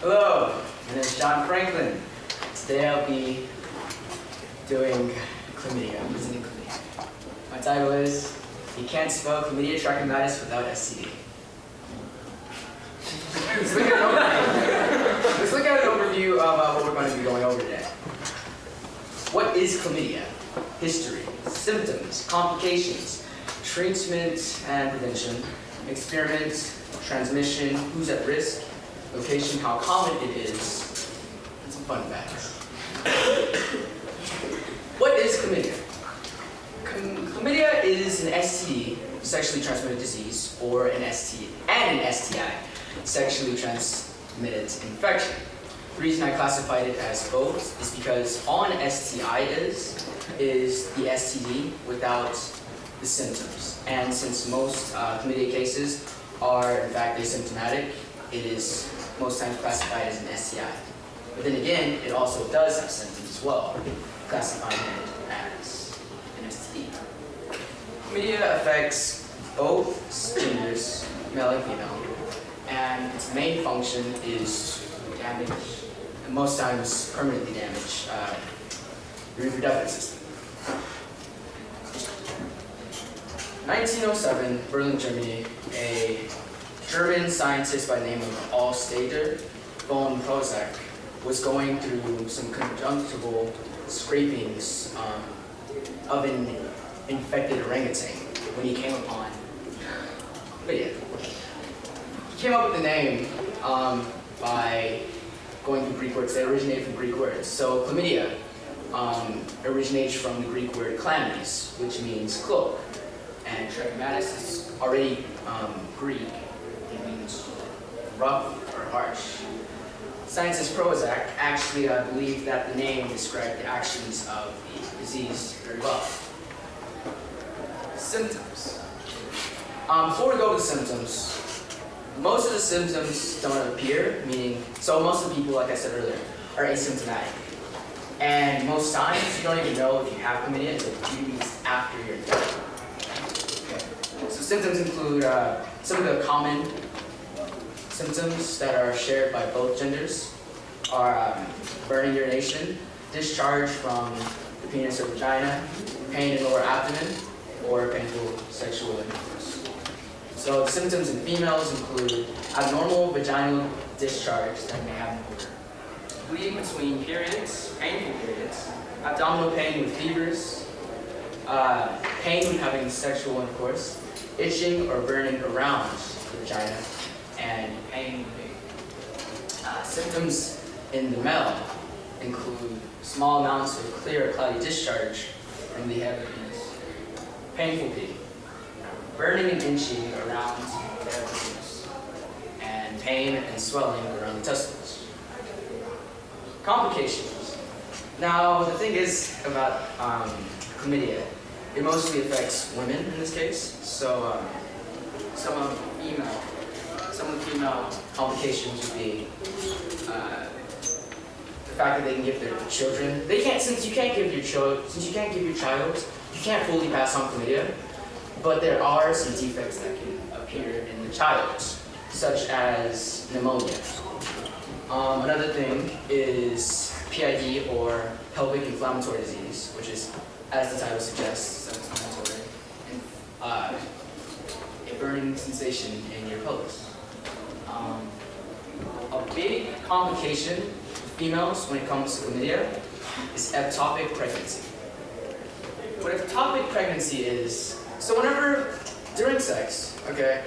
Hello, my name is John Franklin. Today I'll be doing chlamydia. I'm presenting chlamydia. My title is, You Can't Spell Chlamydia Trachomatis Without STD. Let's look at an overview of what we're going to be going over today. What is chlamydia? History, symptoms, complications, treatment and prevention, experiment, transmission, who's at risk, location, how common it is, and some fun facts. What is chlamydia? Chlamydia is an STD, sexually transmitted disease, or an STI, sexually transmitted infection. The reason I classified it as both is because all an STI is the STD without the symptoms. And since most chlamydia cases are in fact asymptomatic, it is most times classified as an STI. But then again, it also does have symptoms as well, classifying it as an STD. Chlamydia affects both genders, male and female, and its main function is to damage, and most times permanently damage, the reproductive system. 1907, Berlin, Germany, a German scientist by the name of Alstader von Prozac was going through some conjunctival scrapings of an infected orangutan when he came upon chlamydia. He came up with the name by going through Greek words. They originated from Greek words. So chlamydia originates from the Greek word chlamys, which means cloak. And trachomatis is already Greek. It means rough or harsh. Scientist Prozac actually believed that the name described the actions of the disease very well. Symptoms. Before we go to the symptoms, most of the symptoms don't appear, so most of the people, like I said earlier, are asymptomatic. And most times, you don't even know if you have chlamydia until a few weeks after you're infected. So symptoms include some of the common symptoms that are shared by both genders are burning urination, discharge from the penis or vagina, pain in lower abdomen, or painful sexual intercourse. So the symptoms in females include abnormal vaginal discharge that may have odor, bleeding between periods, painful periods, abdominal pain with fevers, pain when having sexual intercourse, itching or burning around the vagina, and pain with baby. Symptoms in the male include small amounts of clear or cloudy discharge from the head of the penis, painful pee, burning and itching around the head of the penis, and pain and swelling around the testicles. Complications. Now, the thing is about chlamydia, it mostly affects women in this case. So some of the female complications would be the fact that they can give their children. Since you can't give your child, you can't fully pass on chlamydia. But there are some defects that can appear in the child, such as pneumonia. Another thing is PID, or pelvic inflammatory disease, which is, as the title suggests, self-inflammatory, and a burning sensation in your pelvis. A big complication with females when it comes to chlamydia is ectopic pregnancy. What ectopic pregnancy is, so whenever, during sex, okay,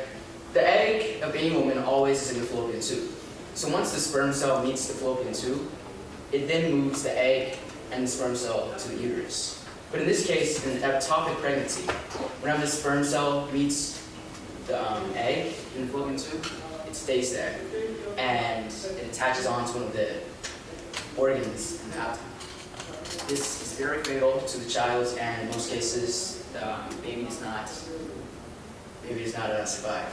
the egg of any woman always is in the fallopian tube. So once the sperm cell meets the fallopian tube, it then moves the egg and the sperm cell to the uterus. But in this case, in ectopic pregnancy, whenever the sperm cell meets the egg in the fallopian tube, it stays there, and it attaches onto one of the organs in the abdomen. This is very fatal to the child, and in most cases, the baby does not survive.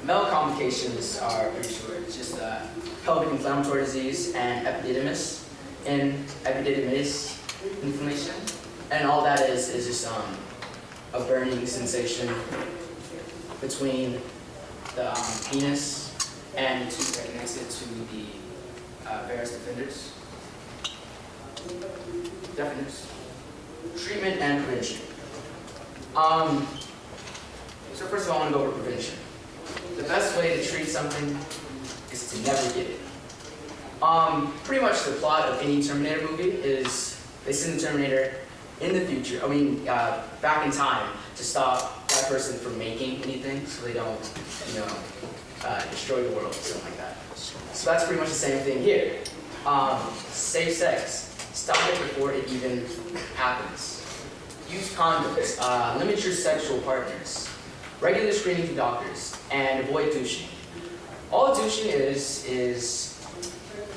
Male complications are pretty short. It's just pelvic inflammatory disease and epididymis inflammation, and all that is just a burning sensation between the penis and the tube that connects it to rights defenders. Defenders. Treatment and prevention. So first of all, I want to go over prevention. The best way to treat something is to never get it. Pretty much the plot of any Terminator movie is they send the Terminator in the future, back in time to stop that person from making anything so they don't, destroy the world or something like that. So that's pretty much the same thing here. Safe sex. Stop it before it even happens. Use condoms. Limit your sexual partners. Regular screening to doctors. And avoid douching. All douching is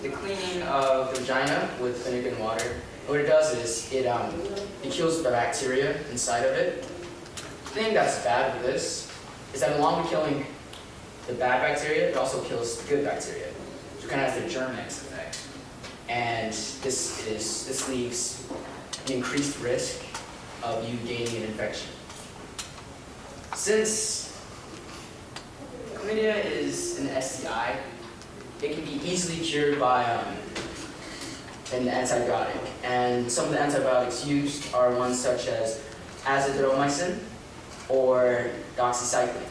the cleaning of the vagina with vinegar and water. And what it does is it kills the bacteria inside of it. The thing that's bad with this is that along with killing the bad bacteria, it also kills the good bacteria. So it kind of has the Germ-X effect. And this leaves an increased risk of you gaining an infection. Since chlamydia is an STI, it can be easily cured by an antibiotic. And some of the antibiotics used are ones such as azithromycin or doxycycline.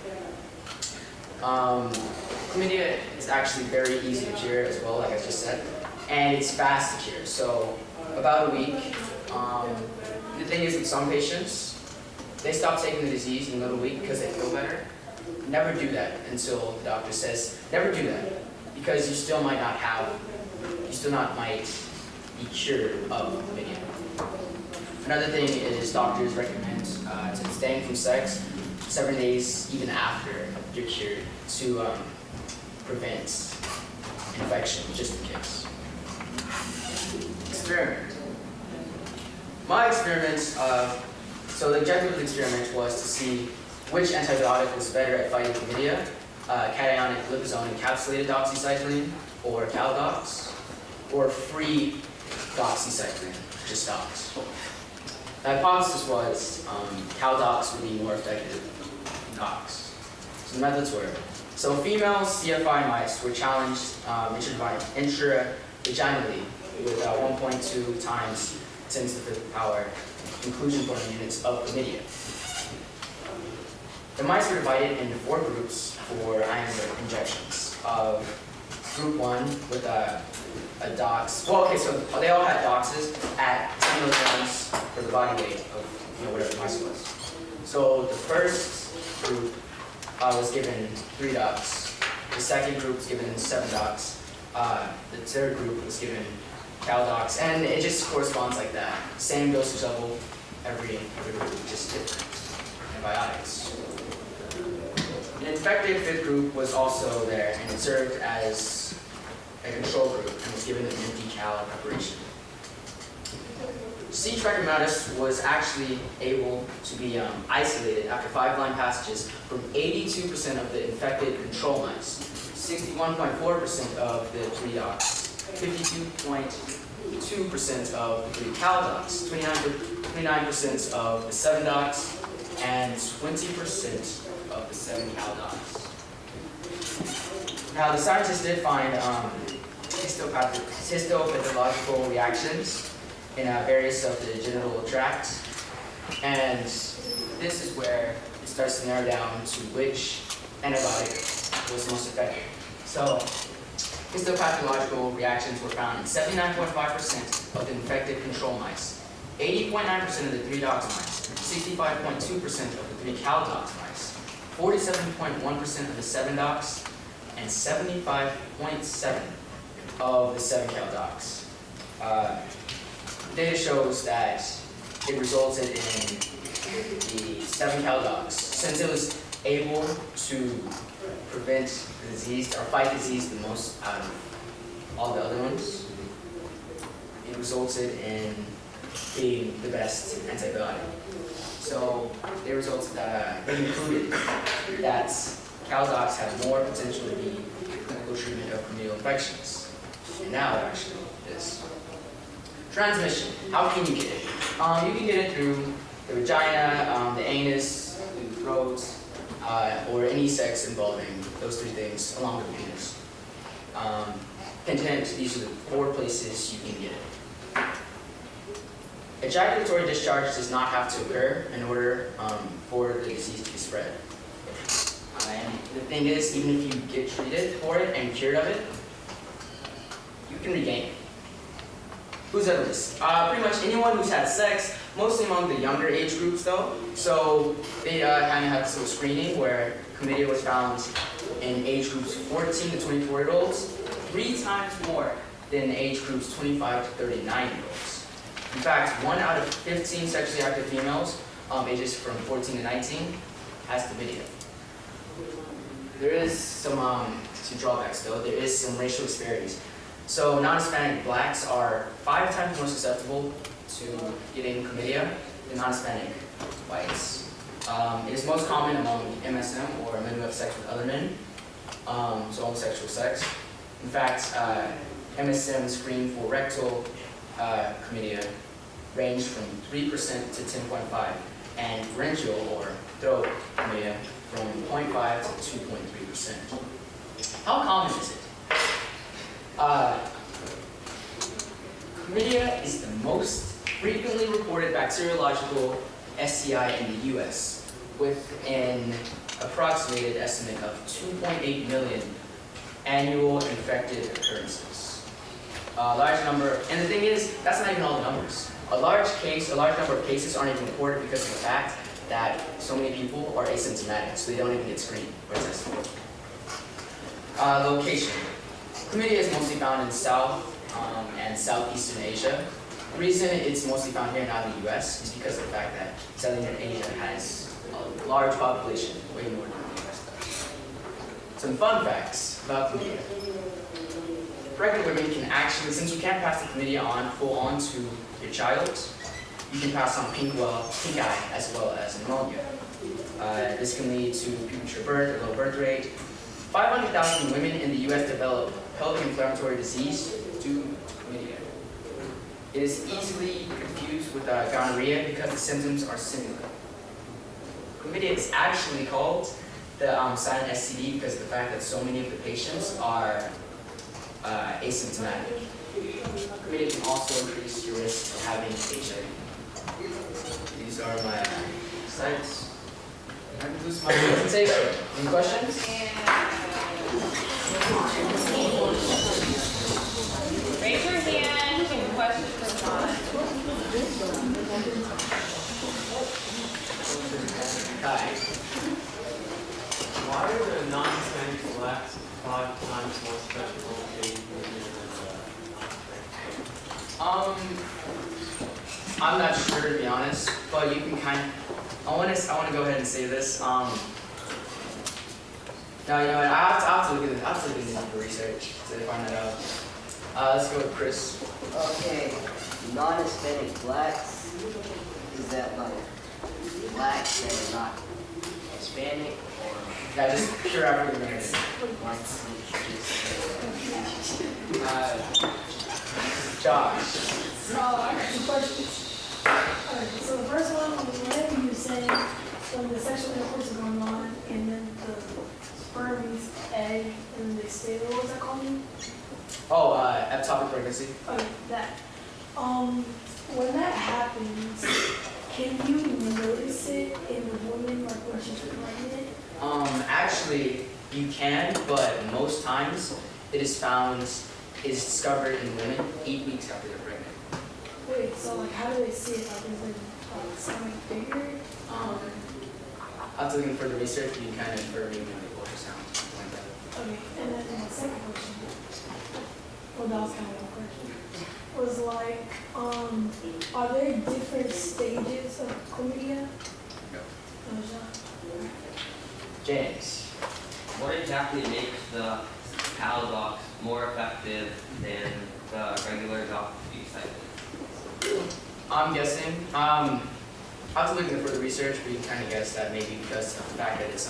Chlamydia is actually very easy to cure as well, like I just said, and it's fast to cure. So about a week. The thing is with some patients, they stop taking the disease in the middle of the week because they feel better. Never do that until the doctor says, never do that, because you still might be cured of chlamydia. Another thing is doctors recommend to abstain from sex 7 days even after you're cured to prevent infection, just in case. Experiment. My experiment, so the objective of the experiment was to see which antibiotic was better at fighting chlamydia, cationic liposome encapsulated doxycycline, or Caldox, or free doxycycline, just Dox. The hypothesis was Caldox would be more effective than Dox. So the methods were, so female CFI mice were challenged intravaginally with 1.2 times 10 to the 5th power inclusion point units of chlamydia. The mice were divided into 4 groups for iron injections. Group 1 with a dox. Well, okay, so they all had doxes at 10 milligrams for the body weight of whatever the mice was. So the first group was given 3 dox. The second group was given 7 dox. The third group was given Caldox, and it just corresponds like that. Same dosage level every group, just different antibiotics. An infected 5th group was also there, and it served as a control group and was given an empty cal preparation. C. trachomatis was actually able to be isolated after 5 line passages from 82% of the infected control mice, 61.4% of the 3 dox, 52.2% of the 3 Caldox, 29% of the 7 dox, and 20% of the 7 Caldox. Now, the scientists did find histopathological reactions in various of the genital tract, and this is where it starts to narrow down to which antibiotic was most effective. So, histopathological reactions were found in 79.5% of the infected control mice, 80.9% of the 3 dox mice, 65.2% of the 3 Caldox mice, 47.1% of the 7 dox, and 75.7% of the 7 Caldox. Data shows that it resulted in the 7 Caldox, since it was able to prevent the disease or fight disease the most out of all the other ones. It resulted in being the best antibiotic. So they resulted that they concluded that Caldox had more potential to be clinical treatment of chlamydial infections. And now it actually is. Transmission. How can you get it? You can get it through the vagina, the anus, through the throat, or any sex involving those 3 things along with the penis. hint, hint, these are the 4 places you can get it. Ejaculatory discharge does not have to occur in order for the disease to be spread. And the thing is, even if you get treated for it and cured of it, you can regain it. Who's at risk? Pretty much anyone who's had sex, mostly among the younger age groups though. So they kind of had some screening where chlamydia was found in age groups 14 to 24-year-olds, 3 times more than age groups 25 to 39-year-olds. In fact, 1 out of 15 sexually active females, ages from 14 to 19, has chlamydia. There is some drawbacks though. There is some racial disparities. So non-Hispanic blacks are 5 times more susceptible to getting chlamydia than non-Hispanic whites. It is most common among MSM, or men who have sex with other men, so homosexual sex. In fact, MSM screen for rectal chlamydia range from 3% to 10.5%, and pharyngeal or throat chlamydia from 0.5 to 2.3%. How common is it? Chlamydia is the most frequently reported bacteriological STI in the U.S., with an approximated estimate of 2.8 million annual infected occurrences. Large number, and the thing is, that's not even all the numbers. A large number of cases aren't even reported because of the fact that so many people are asymptomatic, so they don't even get screened or tested. Location. Chlamydia is mostly found in South and Southeastern Asia. The reason it's mostly found here, not in the US, is because of the fact that Southern Asia has a large population, way more than the US does. Some fun facts about chlamydia. Pregnant women can actually, since you can't pass the chlamydia full on to your child, you can pass on pink eye as well as pneumonia. This can lead to premature birth, a low birth rate. 500,000 women in the US develop pelvic inflammatory disease due to chlamydia. It is easily confused with gonorrhea because the symptoms are similar. Chlamydia is actually called the silent STD because of the fact that so many of the patients are asymptomatic. Chlamydia can also increase your risk of having HIV. These are my sites. That concludes my presentation. Any questions? Raise your hand if you have questions for John. Hi. Why are the non-Hispanic blacks 5 times more susceptible to chlamydia than I'm not sure to be honest, but you can kind of. I want to go ahead and say this. Now you know what? I have to look at this. I have to look into the research to find that out. Let's go with Chris. Okay, non-Hispanic blacks, is that like blacks that are not Hispanic or Yeah, just pure African American. whites? Josh. So, I got 2 questions. Alright, so the first one was whenever you said when the sexual intercourse is going on and then the sperm meets egg and then they stay there, what was that called? Oh, ectopic pregnancy. Okay, that. When that happens, can you notice it in the woman like when she's pregnant? Actually, you can, but most times it is discovered in women 8 weeks after they're pregnant. Wait, so like how do they see it? Like is it like something bigger? I'll have to look in further research, but you kind of infer maybe like ultrasound, something like that. Okay, and then my second question, well that was kind of one question, was like, are there different stages of chlamydia? No. James. What exactly makes the Paladox more effective than the regular endoscopy cycle? I'm guessing. I'll have to look into further research, but you can kind of guess that maybe because of the fact that it's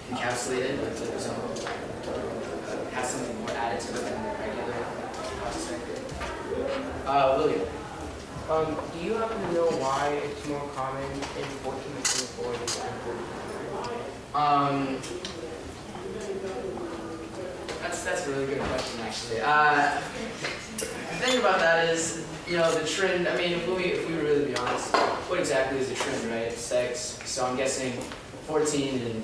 encapsulated with liposome, has something more added to it than the regular contraceptive. William. Do you happen to know why it's more common in 14 to 24 than 45? That's that's a really good question, actually. The thing about that is, the trend. I mean, if we really be honest, what exactly is the trend, right? Sex. So I'm guessing 14 and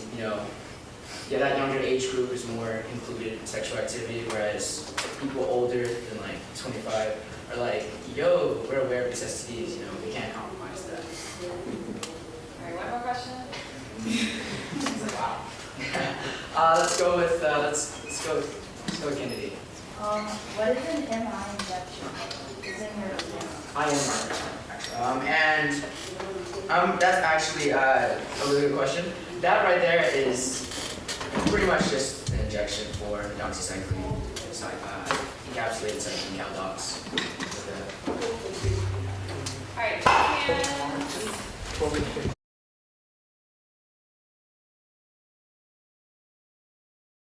that younger age group is more included in sexual activity, whereas people older than like 25 are like, yo, we're aware of these STDs. We can't compromise that. All right, one more question. Wow. Let's go with Kennedy. What is an MI injection? Is in your I am that's actually a really good question. That right there is pretty much just an injection for doxycycline. It's like encapsulated cycline caldox. All right, and Before we finish,